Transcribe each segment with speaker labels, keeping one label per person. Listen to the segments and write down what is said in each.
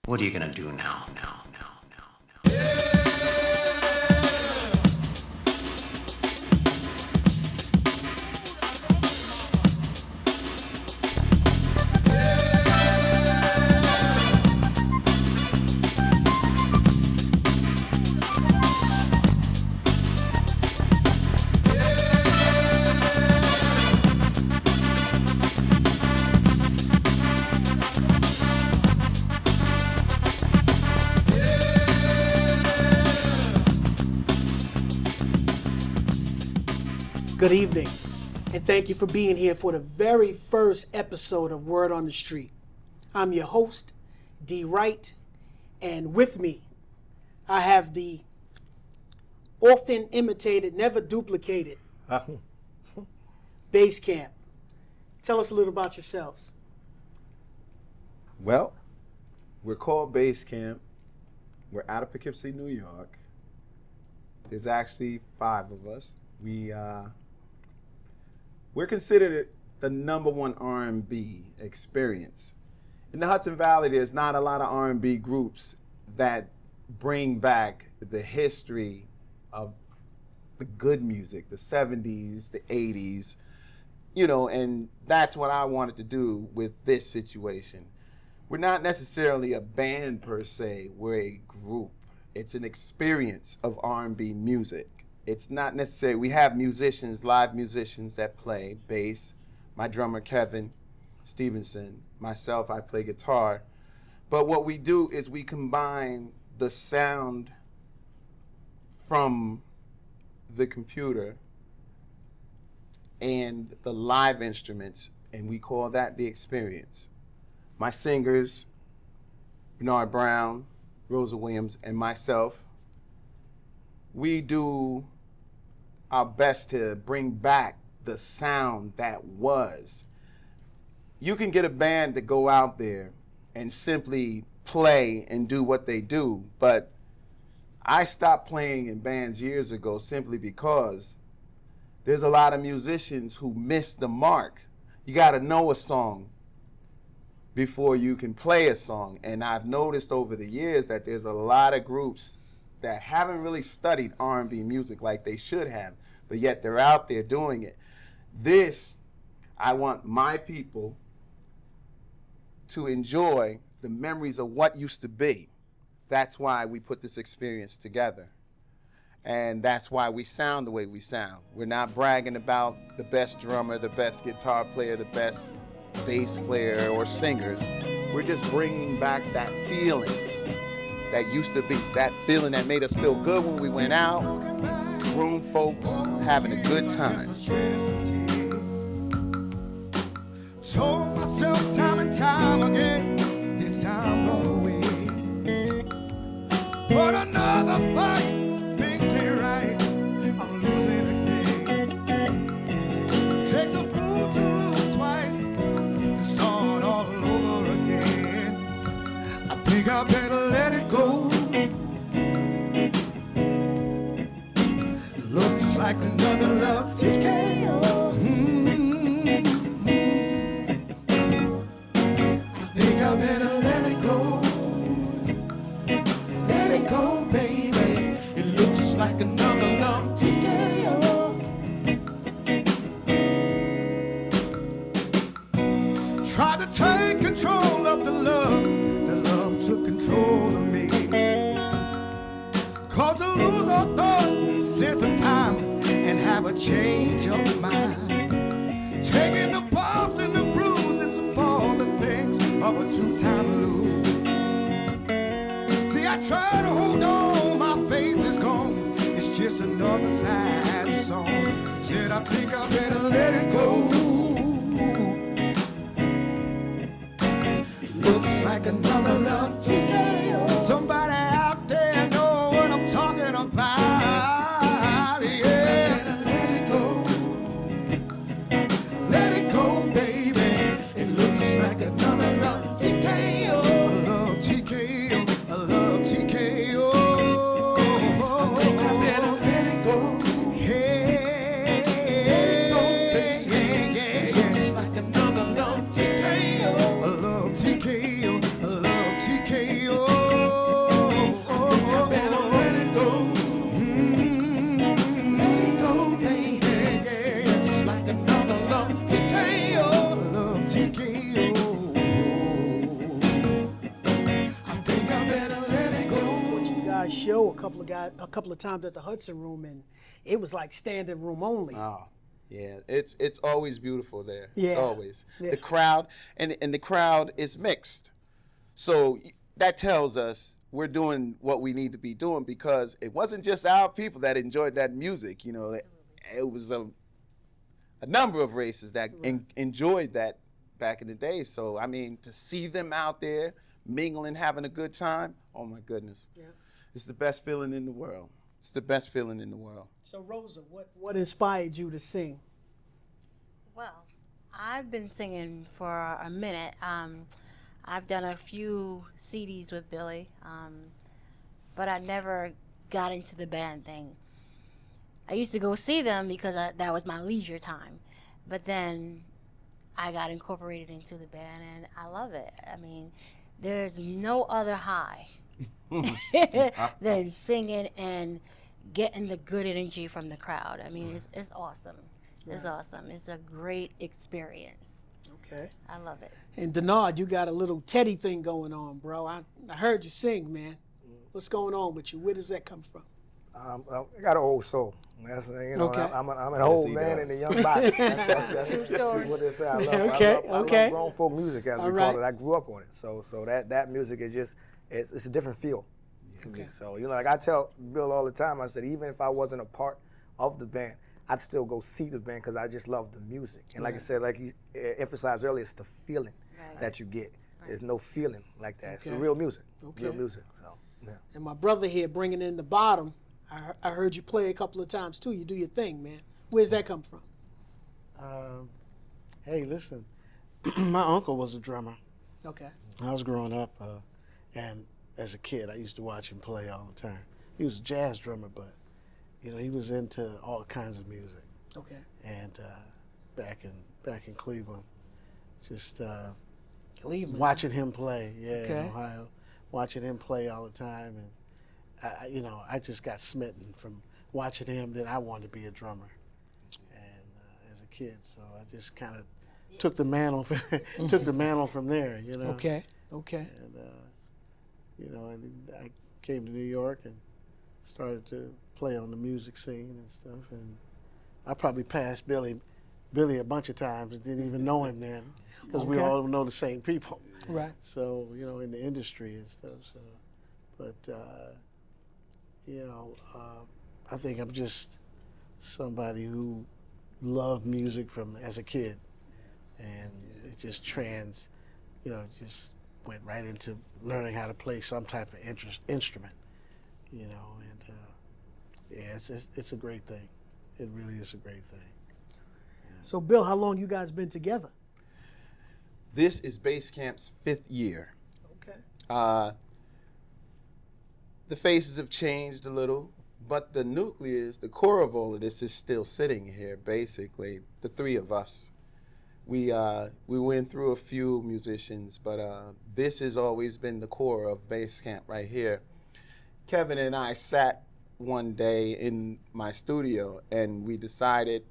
Speaker 1: What are you gonna do now?
Speaker 2: Good evening, and thank you for being here for the very first episode of Word on the Street. I'm your host, D. Wright, and with me, I have the often imitated, never duplicated Bass Camp. Tell us a little about yourselves.
Speaker 3: Well, we're called Bass Camp. We're out of Poughkeepsie, New York. There's actually 5 of us. We're considered the #1 R&B experience. In the Hudson Valley, there's not a lot of R&B groups that bring back the history of the good music, the 70s, the 80s, and that's what I wanted to do with this situation. We're not necessarily a band per se, we're a group. It's an experience of R&B music. It's not necessarily, we have musicians, live musicians that play bass, my drummer Kevin Stevenson, myself, I play guitar. But what we do is we combine the sound from the computer and the live instruments, and we call that the experience. My singers, Bernard Brown, Rosa Williams, and myself, we do our best to bring back the sound that was. You can get a band to go out there and simply play and do what they do, but I stopped playing in bands years ago simply because there's a lot of musicians who miss the mark. You gotta know a song before you can play a song, and I've noticed over the years that there's a lot of groups that haven't really studied R&B music like they should have, but yet they're out there doing it. I want my people to enjoy the memories of what used to be. That's why we put this experience together. And that's why we sound the way we sound. We're not bragging about the best drummer, the best guitar player, the best bass player or singers. We're just bringing back that feeling that used to be, that feeling that made us feel good when we went out, grown folks having a good time.
Speaker 4: Told myself time and time again, this time gonna win. But another fight, things ain't right, I'm losing again. Takes a fool to lose twice and start all over again. I think I better let it go. Looks like another love TKO. I think I better let it go. Let it go, baby. It looks like another love TKO. Tried to take control of the love took control of me. Cause to lose all thought, sense of time, and have a change of mind. Taking the bumps and the bruises for the things of a two-time lose. See, I try to hold on, my faith is gone. It's just another sad song. Said I think I better let it go. It looks like another love TKO. Somebody out there know what I'm talking about. Yeah. Let it go. Let it go, baby. It looks like another love TKO. A love TKO. A love TKO. I think I better let it go. Yeah. Let it go, baby. Yeah. It's like another love TKO. A love TKO. A love TKO.
Speaker 2: show a couple of times at the Hudson Room, and it was like standing room only.
Speaker 3: Oh, yeah. It's always beautiful there.
Speaker 2: Yeah.
Speaker 3: It's always.
Speaker 2: Yeah.
Speaker 3: The crowd, and the crowd is mixed. So that tells us we're doing what we need to be doing, because it wasn't just our people that enjoyed that music. You know, it was a number of races that enjoyed that back in the day. So, I mean, to see them out there mingling, having a good time, oh my goodness.
Speaker 2: Yeah.
Speaker 3: It's the best feeling in the world. It's the best feeling in the world.
Speaker 2: So Rosa, what inspired you to sing?
Speaker 1: Well, I've been singing for a minute. I've done a few CDs with Billy, but I never got into the band thing. I used to go see them because that was my leisure time, but then I got incorporated into the band, and I love it. I mean, there's no other high than singing and getting the good energy from the crowd. I mean, it's awesome. It's awesome. It's a great experience.
Speaker 2: Okay.
Speaker 1: I love it.
Speaker 2: And Denard, you got a little Teddy thing going on, bro. I heard you sing, man. What's going on with you? Where does that come from?
Speaker 5: I got an old soul. That's, you know,
Speaker 2: Okay.
Speaker 5: I'm an old
Speaker 3: he
Speaker 5: man
Speaker 3: does.
Speaker 5: in a young body. That's just what they say. I love,
Speaker 2: Okay,
Speaker 5: I love
Speaker 2: okay.
Speaker 5: grown folk music, as
Speaker 2: All
Speaker 5: we
Speaker 2: right.
Speaker 5: call it. I grew up on it. So that music is just, it's a different feel for me.
Speaker 2: Okay.
Speaker 5: So, you know, like I tell Bill all the time, I said, even if I wasn't a part of the band, I'd still go see the band because I just love the music. And like I said, like you emphasized earlier, it's the feeling that you get. There's no feeling like that. It's
Speaker 2: Okay.
Speaker 5: real music.
Speaker 2: Okay.
Speaker 5: Real music. So, yeah.
Speaker 2: And my brother here bringing in the bottom. I heard you play a couple of times too. You do your thing, man. Where's that come from?
Speaker 6: Hey, listen, my uncle was a drummer.
Speaker 2: Okay.
Speaker 6: I was growing up, and as a kid, I used to watch him play all the time. He was a jazz drummer, but you know, he was into all kinds of music.
Speaker 2: Okay.
Speaker 6: And back in Cleveland, just
Speaker 2: Cleveland.
Speaker 6: watching him play,
Speaker 2: Okay.
Speaker 6: in Ohio, watching him play all the time, and I just got smitten from watching him that I wanted to be a drummer, and as a kid, so I just kind of took the mantle from there, you know.
Speaker 2: Okay. Okay.
Speaker 6: And you know, and I came to New York and started to play on the music scene and stuff, and I probably passed Billy a bunch of times and didn't even know him then, because we
Speaker 2: Okay.
Speaker 6: all know the same people.
Speaker 2: Right.
Speaker 6: So, you know, in the industry and stuff. So, but you know, I think I'm just somebody who loved music from as a kid, and it just just went right into learning how to play some type of instrument, you know, and yeah, it's a great thing. It really is a great thing.
Speaker 2: So, Bill, how long you guys been together?
Speaker 3: This is Base Camp's 5th year.
Speaker 2: Okay.
Speaker 3: The faces have changed a little, but the nucleus, the core of all of this is still sitting here, basically, the three of us. We went through a few musicians, but this has always been the core of Base Camp right here. Kevin and I sat one day in my studio and we decided,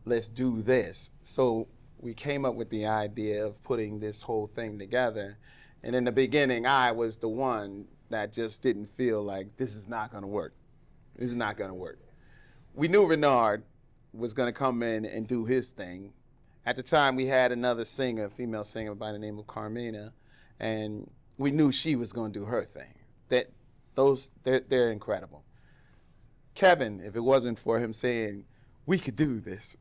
Speaker 3: let's do this. So we came up with the idea of putting this whole thing together. And in the beginning, I was the one that just didn't feel like this is not gonna work. This is not gonna work. We knew Renard was gonna come in and do his thing. At the time, we had another singer, a female singer by the name of Carmina, and we knew she was gonna do her thing. They're incredible. Kevin, if it wasn't for him saying, we could do this,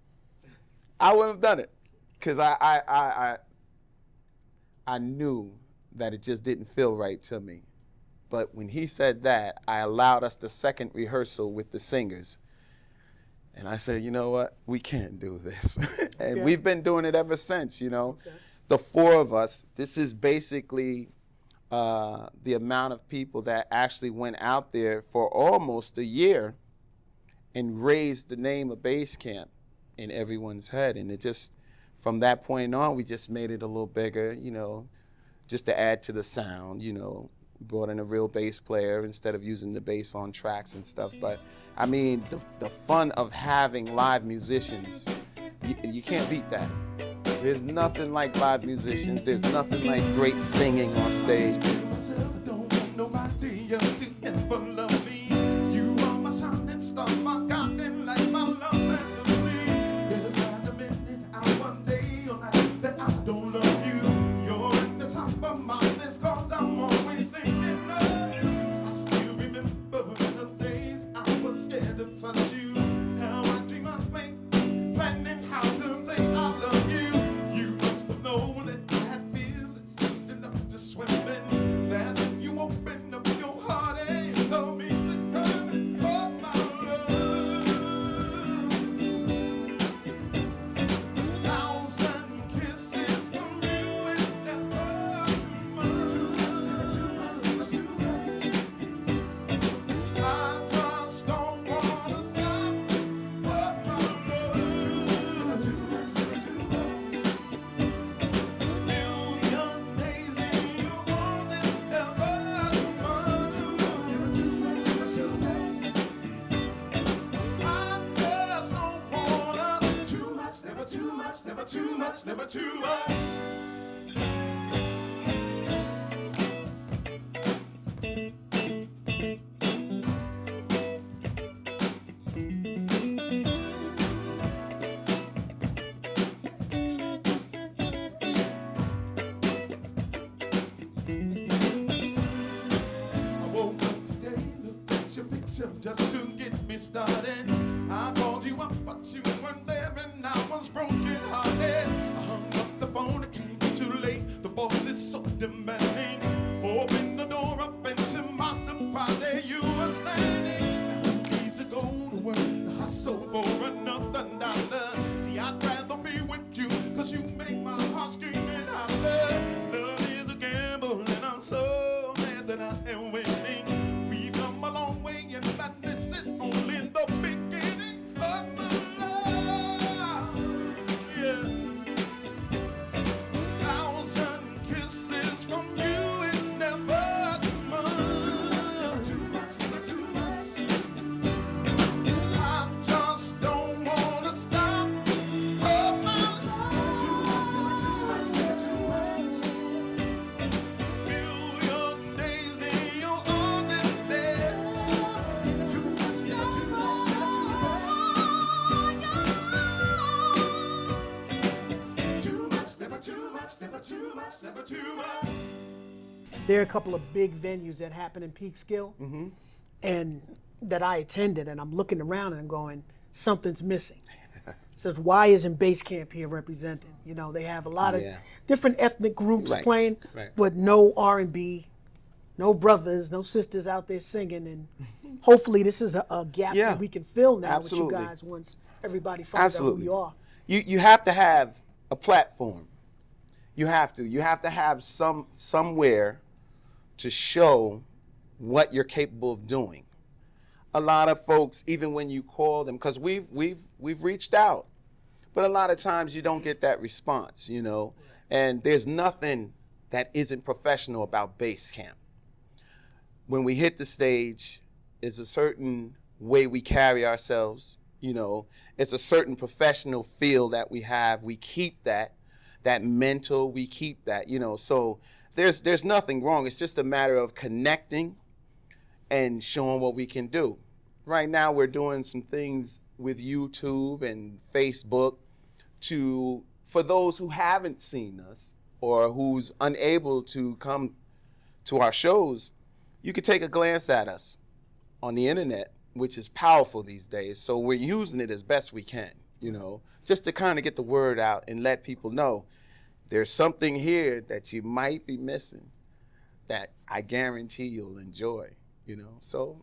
Speaker 3: I wouldn't have done it, because I knew that it just didn't feel right to me. But when he said that, I allowed us the second rehearsal with the singers. And I said, you know what? We can't do this. And
Speaker 2: Okay.
Speaker 3: we've been doing it ever since, you know.
Speaker 2: Okay.
Speaker 3: The four of us, this is basically the amount of people that actually went out there for almost a year and raised the name of Base Camp in everyone's head. And it just, from that point on, we just made it a little bigger, you know, just to add to the sound, you know. We brought in a real bass player instead of using the bass on tracks and stuff. But I mean, the fun of having live musicians, you can't beat that. There's nothing like live musicians. There's nothing like great singing on stage.
Speaker 4: Myself, I don't want nobody else to ever love much, never too much. I woke up today, looked at your picture just to get me started. I called you up, but you weren't there, and I was broken hearted. I hung up the phone, it came too late. The boss is so demanding. Opened the door up, and to my surprise, there you were standing. Now, easy go to work, the hustle for another dollar. See, I'd rather be with you, 'cause you make my heart scream and holler. Love is a gamble, and I'm so glad that I am winning. We've come a long way, and that this is only the beginning of my love. Yeah. 1,000 kisses from you is never too much. Too much, never too much. I just don't wanna stop. Oh, my love. Too much, never too much. Fill your days in your arms and there. Too much, never too much. Too much, never too much, never too much, never too much.
Speaker 2: There are a couple of big venues that happen in Peekskill, and that I attended, and I'm looking around and I'm going, something's missing. Says, why isn't Bass Camp here represented? You know, they have a lot of
Speaker 3: Yeah.
Speaker 2: different ethnic groups
Speaker 3: Right,
Speaker 2: playing,
Speaker 3: right.
Speaker 2: but no R&B, no brothers, no sisters out there singing, and hopefully this is a gap
Speaker 3: Yeah,
Speaker 2: that we can fill now
Speaker 3: absolutely.
Speaker 2: with you guys once everybody finds out who
Speaker 3: Absolutely.
Speaker 2: you are.
Speaker 3: You have to have a platform. You have to have somewhere to show what you're capable of doing. A lot of folks, even when you call them, because we've reached out, but a lot of times you don't get that response, you know. And there's nothing that isn't professional about Bass Camp. When we hit the stage, is a certain way we carry ourselves, you know. It's a certain professional feel that we have. We keep that mental, we keep that, you know. So there's nothing wrong. It's just a matter of connecting and showing what we can do. Right now we're doing some things with YouTube and Facebook for those who haven't seen us or who's unable to come to our shows. You could take a glance at us on the internet, which is powerful these days. So we're using it as best we can, you know, just to kind of get the word out and let people know there's something here that you might be missing that I guarantee you'll enjoy, you know. So,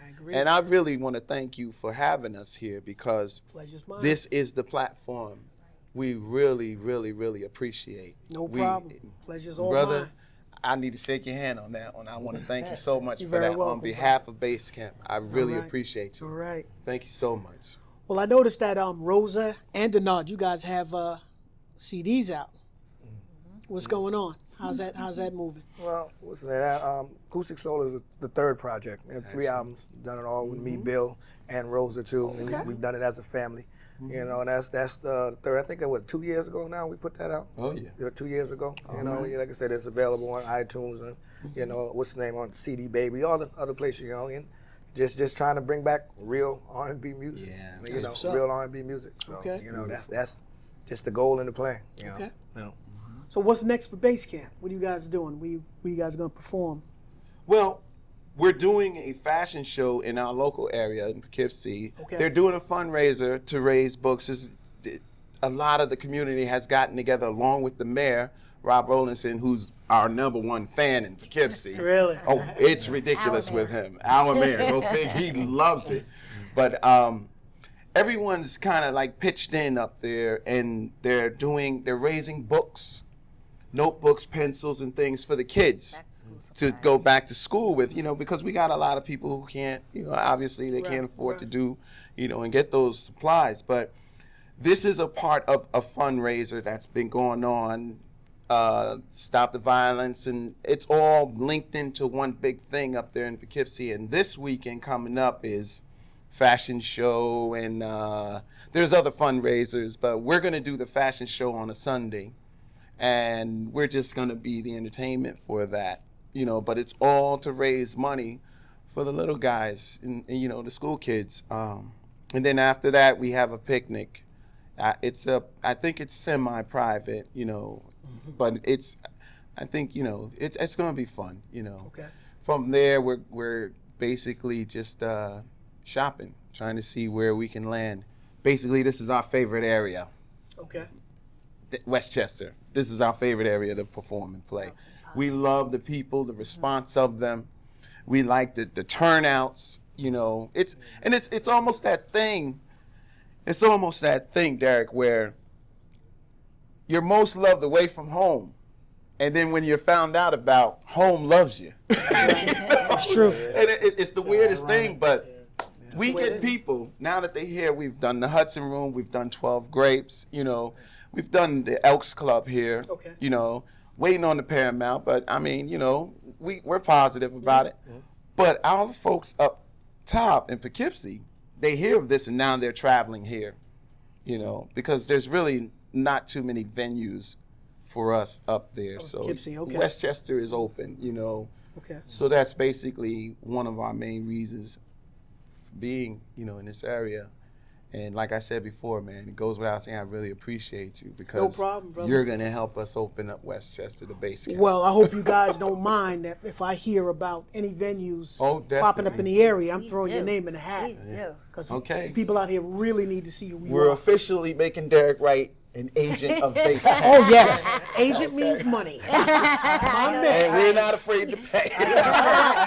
Speaker 2: I agree.
Speaker 3: and I really want to thank you for having us here, because
Speaker 2: Pleasure's mine.
Speaker 3: this is the platform we really, really, really appreciate.
Speaker 2: No problem. Pleasure's all
Speaker 3: brother,
Speaker 2: mine.
Speaker 3: I need to shake your hand on that one. I want to thank you so much
Speaker 2: You're
Speaker 3: for
Speaker 2: very
Speaker 3: that
Speaker 2: welcome,
Speaker 3: on behalf of Bass Camp. I really
Speaker 2: All right.
Speaker 3: appreciate
Speaker 2: All
Speaker 3: you.
Speaker 2: right.
Speaker 3: Thank you so much.
Speaker 2: Well, I noticed that Rosa and Denard, you guys have CDs out. What's going on? How's that moving?
Speaker 5: Well, what's that? Acoustic Soul is the third project. We have 3 albums, done it all with me, Bill, and Rosa too. And
Speaker 2: Okay.
Speaker 5: we've done it as a family. You know, and that's the third. I think it was 2 years ago now we put that out.
Speaker 3: Oh, yeah.
Speaker 5: 2 years ago. You know, like I said, it's available on iTunes and you know what's the name on CD Baby, all the other places. You know, and just trying to bring back real R&B music.
Speaker 3: Yeah,
Speaker 5: you
Speaker 2: that's
Speaker 5: know,
Speaker 2: what's up.
Speaker 5: real R&B music. So
Speaker 2: Okay.
Speaker 5: you know, that's just the goal in the plan. You know?
Speaker 2: Okay.
Speaker 5: You know.
Speaker 2: So what's next for Bass Camp? What are you guys doing? Where you guys gonna perform?
Speaker 3: Well, we're doing a fashion show in our local area in Poughkeepsie.
Speaker 2: Okay.
Speaker 3: They're doing a fundraiser to raise books. A lot of the community has gotten together along with the mayor, Rob Rollinson, who's our #1 fan in Poughkeepsie.
Speaker 2: Really?
Speaker 3: Oh, it's ridiculous
Speaker 1: Our
Speaker 3: with
Speaker 1: mayor.
Speaker 3: him. Our mayor, go figure, he loves it. But everyone's kind of like pitched in up there, and they're raising books, notebooks, pencils, and things for the kids
Speaker 1: Back to school
Speaker 3: to
Speaker 1: supplies.
Speaker 3: go back to school with, you know, because we got a lot of people who can't, you know, obviously they
Speaker 2: Right,
Speaker 3: can't afford to
Speaker 2: right.
Speaker 3: do, you know, and get those supplies. But this is a part of a fundraiser that's been going on, Stop the Violence, and it's all linked into one big thing up there in Poughkeepsie. And this weekend coming up is fashion show, and there's other fundraisers, but we're going to do the fashion show on a Sunday, and we're just going to be the entertainment for that, but it's all to raise money for the little guys and the school kids. And then after that, we have a picnic. I think it's semi-private, but I think, it's going to be fun,
Speaker 2: Okay.
Speaker 3: From there, we're basically just shopping, trying to see where we can land. Basically, this is our favorite area,
Speaker 2: Okay.
Speaker 3: Westchester. This is our favorite area to perform and play. We love the people, the response of them. We like the turnouts, It's almost that thing. It's almost that thing, Derek, where you're most loved away from home. And then when you're found out about, home loves you.
Speaker 2: It's true.
Speaker 3: And it's the weirdest thing, but we get people, now that they're here, we've done the Hudson Room, we've done 12 Grapes, we've done the Elks Club here,
Speaker 2: Okay.
Speaker 3: Waiting on the Paramount, but I mean, we're positive about it. But our folks up top in Poughkeepsie, they hear of this and now they're traveling here, because there's really not too many venues for us up there. So
Speaker 2: Poughkeepsie, okay.
Speaker 3: Westchester is open,
Speaker 2: Okay.
Speaker 3: So that's basically one of our main reasons for being, in this area. And like I said before, man, it goes without saying, I really appreciate you because
Speaker 2: No problem, brother.
Speaker 3: you're going to help us open up Westchester, the base camp.
Speaker 2: Well, I hope you guys don't mind that if I hear about any venues popping up in the area, I'm
Speaker 1: Please
Speaker 2: throwing your
Speaker 1: do.
Speaker 2: name in the hat.
Speaker 1: Please do.
Speaker 2: Because
Speaker 3: Okay.
Speaker 2: people out here really need to see who you
Speaker 3: We're
Speaker 2: are.
Speaker 3: officially making Derek Wright an agent of base camp.
Speaker 2: Oh, yes. Agent means money. My man.
Speaker 3: And we're not afraid to pay.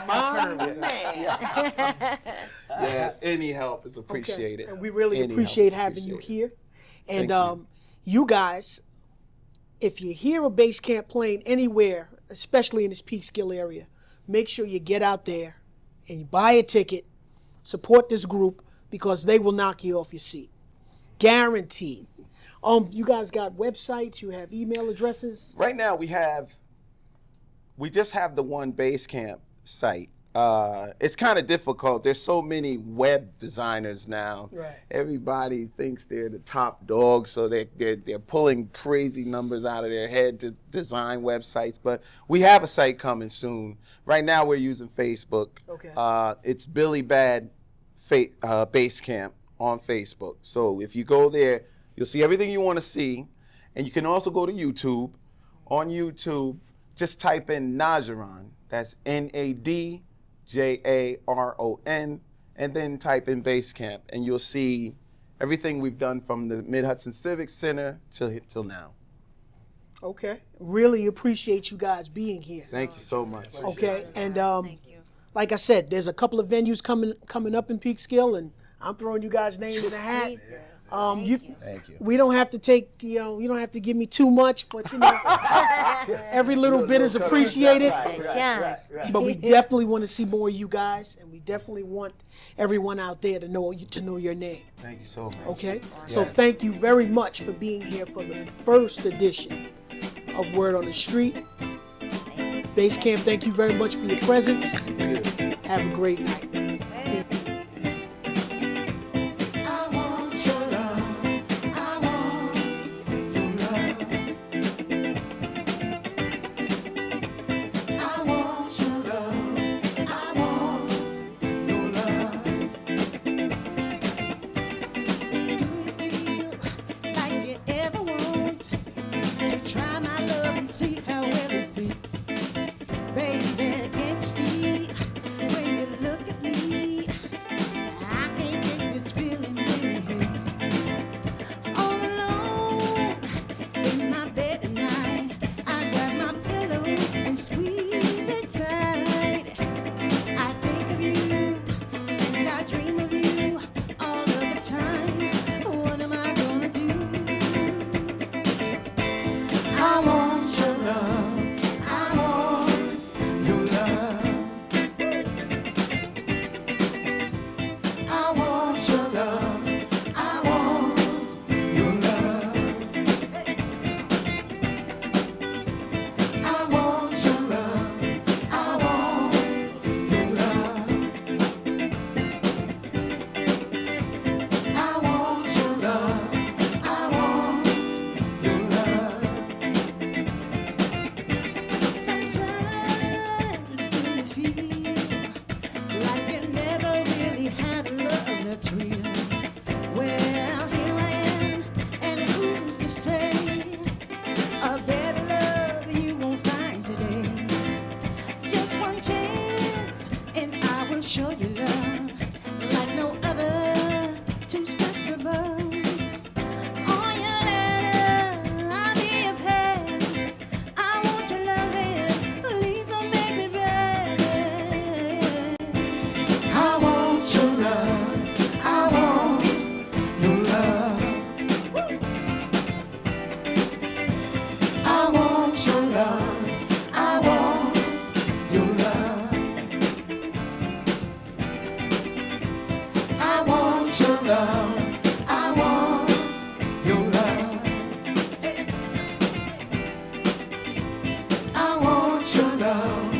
Speaker 2: My man.
Speaker 3: Yes, any help is
Speaker 2: Okay.
Speaker 3: appreciated.
Speaker 2: And we really
Speaker 3: Any
Speaker 2: appreciate
Speaker 3: help is
Speaker 2: having you
Speaker 3: appreciated.
Speaker 2: here. And
Speaker 3: Thank you.
Speaker 2: you guys, if you hear a base camp playing anywhere, especially in this Peekskill area, make sure you get out there and you buy a ticket, support this group, because they will knock you off your seat. Guaranteed. You guys got websites, you have email addresses.
Speaker 3: Right now we just have the one Basecamp site. It's kind of difficult. There's so many web designers now.
Speaker 2: Right.
Speaker 3: Everybody thinks they're the top dog, so they're pulling crazy numbers out of their head to design websites. But we have a site coming soon. Right now we're using Facebook.
Speaker 2: Okay.
Speaker 3: It's Billy Bad Basecamp on Facebook. So if you go there, you'll see everything you want to see. And you can also go to YouTube. On YouTube, just type in Najaron. That's Nadjaron, and then type in Basecamp, and you'll see everything we've done from the Mid-Hudson Civic Center till now.
Speaker 2: Okay. Really appreciate you guys being here.
Speaker 3: Thank you so much.
Speaker 2: Okay. And
Speaker 1: Thank you.
Speaker 2: like I said, there's a couple of venues coming up in Peekskill, and I'm throwing you guys' name in the hat.
Speaker 1: Please do.
Speaker 3: Thank you.
Speaker 2: We don't have to take, you don't have to give me too much, but every little bit is appreciated.
Speaker 1: Shine.
Speaker 2: But we definitely want to see more of you guys, and we definitely want everyone out there to know your name.
Speaker 3: Thank you so much.
Speaker 2: Okay? So thank you very much for being here for the first edition of Word on the Street. Basecamp, thank you very much for your presence. Have a great night.
Speaker 4: I want your love. I want your love. I want your love. I want your love. Do you feel like you ever want to try my love and see how well it fits? Baby, can't you see when you look at me? I can't take this feeling when it hits. All alone in my bed at night, I grab my pillow and squeeze it tight. I think of you and I dream of you all of the time. What am I gonna do? I want your love. I want your love. I want your love. I want your love. I want your love. down.